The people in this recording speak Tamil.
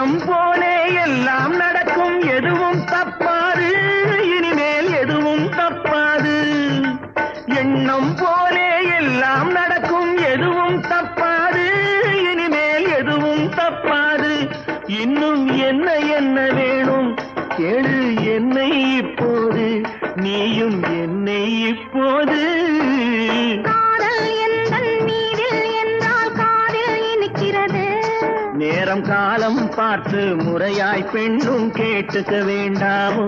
எண்ணம் போலே எல்லாம் நடக்கும் எதுவும் தப்பாது இனிமேல் எதுவும் தப்பாது எண்ணம் போலே எல்லாம் நடக்கும் எதுவும் தப்பாது இனிமேல் எதுவும் தப்பாது இன்னும் என்ன என்ன வேணும் கேளு என்னை இப்போது நீயும் என்னை இப்போது காதல் எந்தன் மீதில் என்றால் காதில் இனிக்கிறது நேரம் காலம் பார்த்து முறையாய் பெண்ணும் கேட்டுக்க வேண்டாமோ